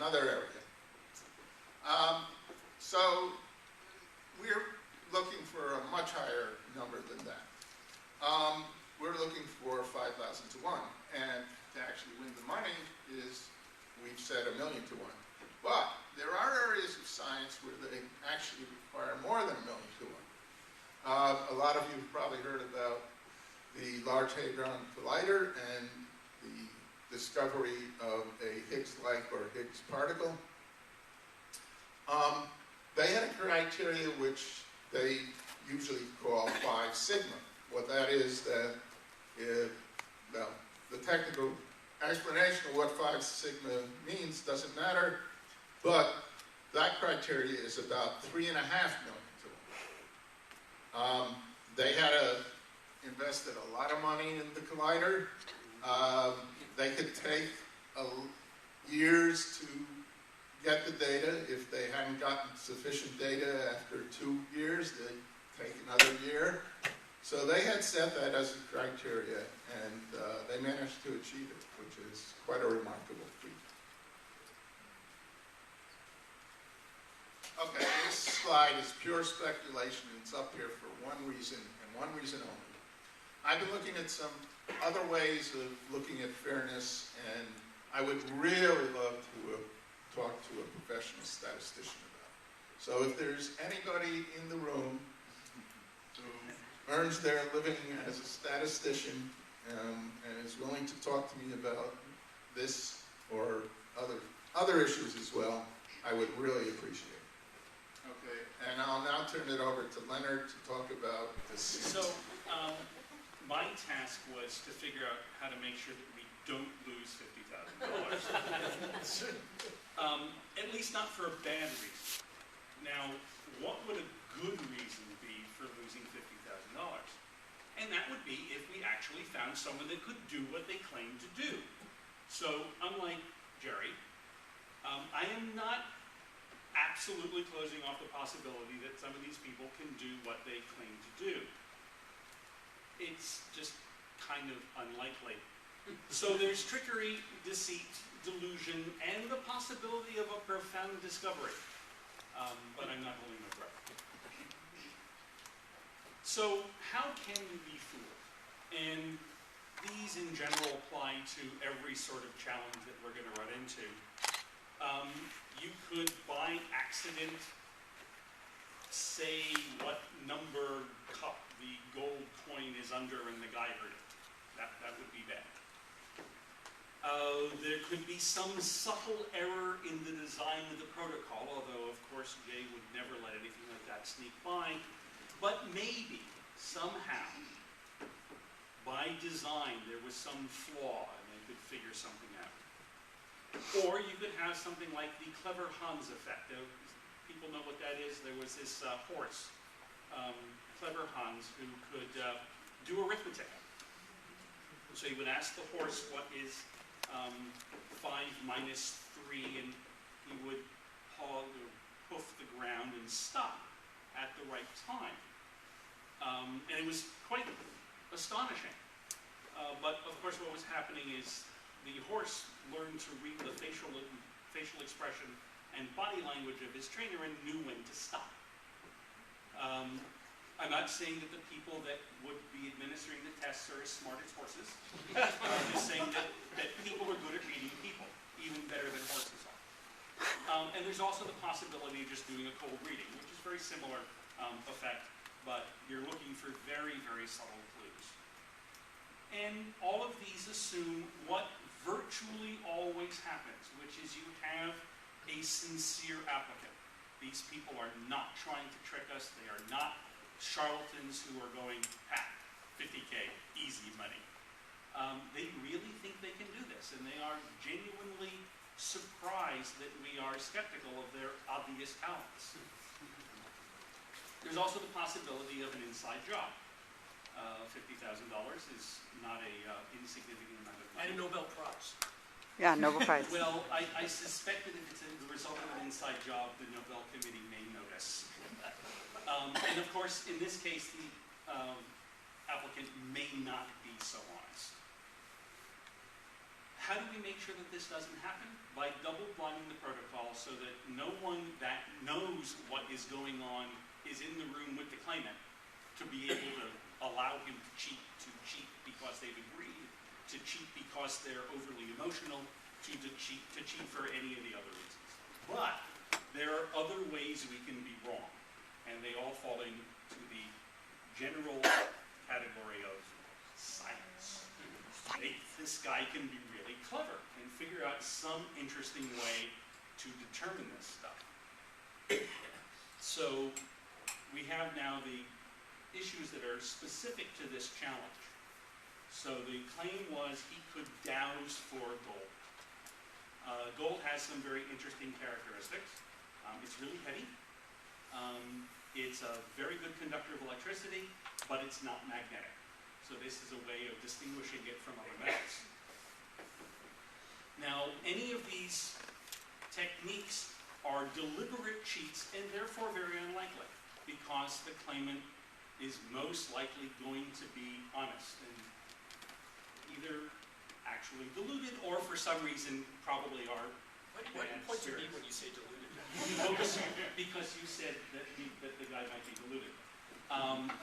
another area. So we're looking for a much higher number than that. We're looking for 5,000 to 1, and to actually win the money is, we've said 1 million to 1. But there are areas of science where they actually require more than 1 million to 1. A lot of you have probably heard about the Large Hadron Collider and the discovery of a Higgs-like or Higgs particle. They had a criteria which they usually call 5 sigma. What that is, that well, the technical explanation of what 5 sigma means doesn't matter, but that criteria is about 3.5 million to 1. They had invested a lot of money in the collider. They could take years to get the data. If they hadn't gotten sufficient data after 2 years, they'd take another year. So they had set that as a criteria, and they managed to achieve it, which is quite a remarkable feat. Okay, this slide is pure speculation. It's up here for one reason, and one reason only. I've been looking at some other ways of looking at fairness, and I would really love to talk to a professional statistician about it. So if there's anybody in the room who earns their living as a statistician and is willing to talk to me about this or other issues as well, I would really appreciate it. Okay, and I'll now turn it over to Leonard to talk about this. So, my task was to figure out how to make sure that we don't lose $50,000. At least not for a bad reason. Now, what would a good reason be for losing $50,000? And that would be if we actually found someone that could do what they claim to do. So, unlike Jerry, I am not absolutely closing off the possibility that some of these people can do what they claim to do. It's just kind of unlikely. So there's trickery, deceit, delusion, and the possibility of a profound discovery. But I'm not holding my breath. So how can you be fooled? And these in general apply to every sort of challenge that we're going to run into. You could, by accident, say what number cup the gold coin is under and the guy heard it. That would be bad. There could be some subtle error in the design of the protocol, although of course Jay would never let anything like that sneak by. But maybe, somehow, by design, there was some flaw and they could figure something out. Or you could have something like the clever Hans effect. People know what that is. There was this horse, clever Hans, who could do arithmetic. So you would ask the horse what is 5 minus 3, and he would hog or hoof the ground and stop at the right time. And it was quite astonishing. But of course what was happening is the horse learned to read the facial expression and body language of his trainer and knew when to stop. I'm not saying that the people that would be administering the tests are as smart as horses. I'm just saying that people are good at reading people, even better than horses are. And there's also the possibility of just doing a cold reading, which is a very similar effect, but you're looking for very, very subtle clues. And all of these assume what virtually always happens, which is you have a sincere applicant. These people are not trying to trick us. They are not charlatans who are going, ha, 50K, easy money. They really think they can do this, and they are genuinely surprised that we are skeptical of their obvious talents. There's also the possibility of an inside job. $50,000 is not an insignificant amount of money. And a Nobel Prize. Yeah, Nobel Prize. Well, I suspect that if it's the result of an inside job, the Nobel Committee may notice. And of course, in this case, the applicant may not be so honest. How do we make sure that this doesn't happen? By double-blinding the protocol so that no one that knows what is going on is in the room with the claimant to be able to allow him to cheat because they've agreed, to cheat because they're overly emotional, to cheat for any of the other reasons. But there are other ways we can be wrong, and they all fall into the general category of science. This guy can be really clever and figure out some interesting way to determine this stuff. So we have now the issues that are specific to this challenge. So the claim was he could douse for gold. Gold has some very interesting characteristics. It's really heavy. It's a very good conductor of electricity, but it's not magnetic. So this is a way of distinguishing it from other metals. Now, any of these techniques are deliberate cheats and therefore very unlikely, because the claimant is most likely going to be honest and either actually deluded or for some reason probably are. What point to me when you say deluded? Well, because you said that the guy might be deluded.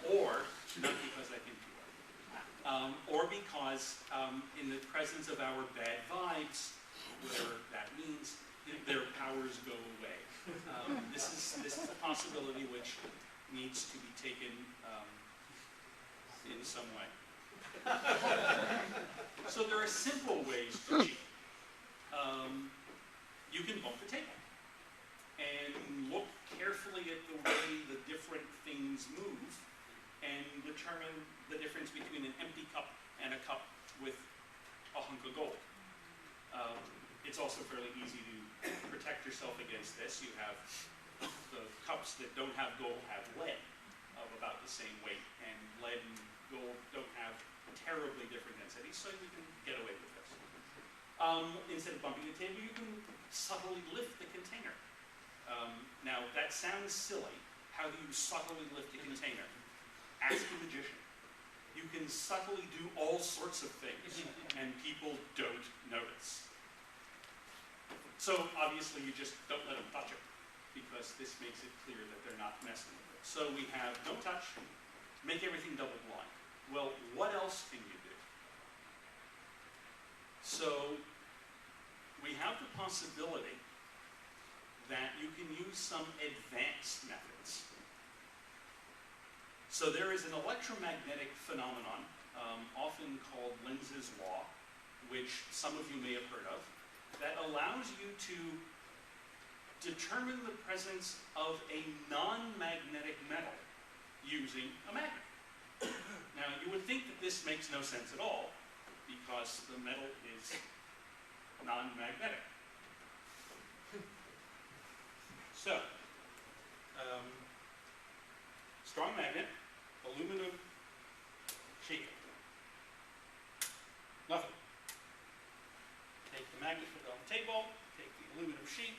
Or, not because I think you are, or because in the presence of our bad vibes, whatever that means, their powers go away. This is a possibility which needs to be taken in some way. So there are simple ways to cheat. You can bump the table and look carefully at the way the different things move and determine the difference between an empty cup and a cup with a hunk of gold. It's also fairly easy to protect yourself against this. You have the cups that don't have gold have lead of about the same weight, and lead and gold don't have terribly different densities, so you can get away with this. Instead of bumping the table, you can subtly lift the container. Now, that sounds silly. How do you subtly lift a container? Ask a magician. You can subtly do all sorts of things, and people don't notice. So, obviously, you just don't let them touch it, because this makes it clear that they're not messing with it. So we have no touch, make everything double blind. Well, what else can you do? So we have the possibility that you can use some advanced methods. So there is an electromagnetic phenomenon, often called Lenz's law, which some of you may have heard of, that allows you to determine the presence of a non-magnetic metal using a magnet. Now, you would think that this makes no sense at all, because the metal is non-magnetic. So, strong magnet, aluminum sheet. Nothing. Take the magnet, put it on the table, take the aluminum sheet,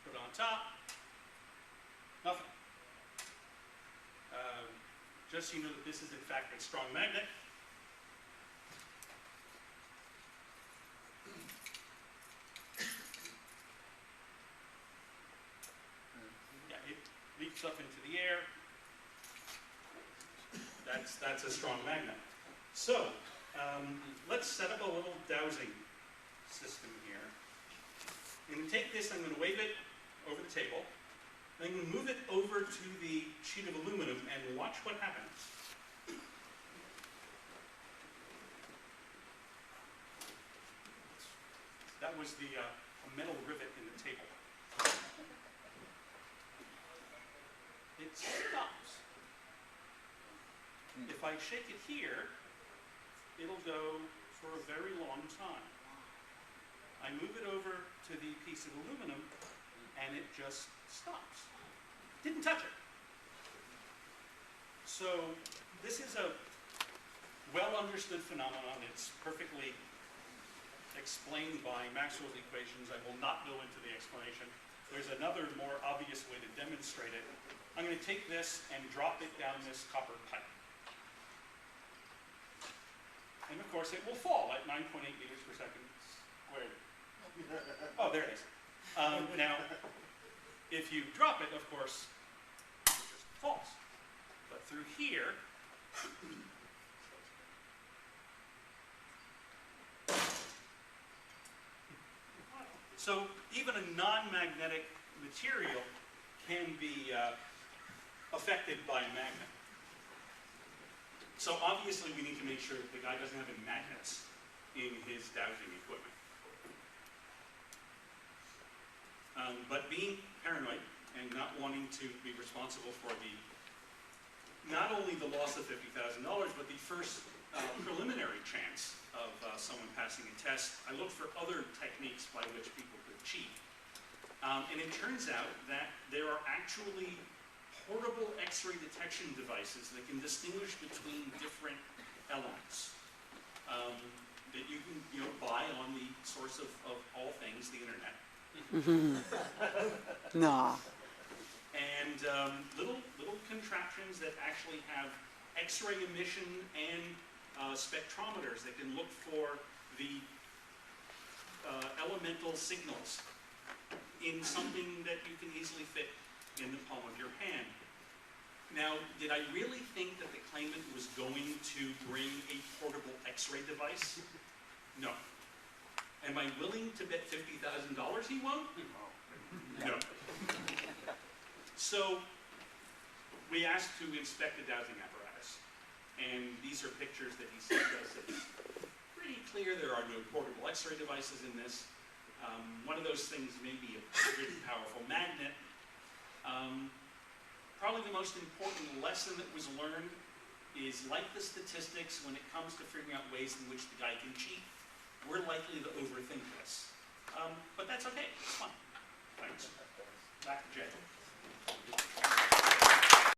put it on top, nothing. Just so you know that this is in fact a strong magnet. Yeah, it leaps up into the air. That's a strong magnet. So, let's set up a little dowsing system here. I'm going to take this, I'm going to wave it over the table. I'm going to move it over to the sheet of aluminum and watch what happens. That was the metal rivet in the table. It stops. If I shake it here, it'll go for a very long time. I move it over to the piece of aluminum, and it just stops. Didn't touch it. So this is a well-understood phenomenon. It's perfectly explained by Maxwell's equations. I will not go into the explanation. There's another more obvious way to demonstrate it. I'm going to take this and drop it down this copper pipe. And of course it will fall at 9.8 meters per second Oh, there it is. Now, if you drop it, of course, it just falls. But through here, so even a non-magnetic material can be affected by a magnet. So obviously we need to make sure that the guy doesn't have any magnets in his dowsing equipment. But being paranoid and not wanting to be responsible for not only the loss of $50,000, but the first preliminary chance of someone passing a test, I looked for other techniques by which people could cheat. And it turns out that there are actually portable X-ray detection devices that can distinguish between different elements that you can buy on the source of all things, the internet. No. And little contraptions that actually have X-ray emission and spectrometers that can look for the elemental signals in something that you can easily fit in the palm of your hand. Now, did I really think that the claimant was going to bring a portable X-ray device? No. Am I willing to bet $50,000 he won't? No. So, we asked to inspect the dowsing apparatus. And these are pictures that he sent us. It's pretty clear there are no portable X-ray devices in this. One of those things may be a really powerful magnet. Probably the most important lesson that was learned is, like the statistics, when it comes to figuring out ways in which the guy can cheat, we're likely to overthink this. But that's okay, it's fun. Thanks. Back to Jay.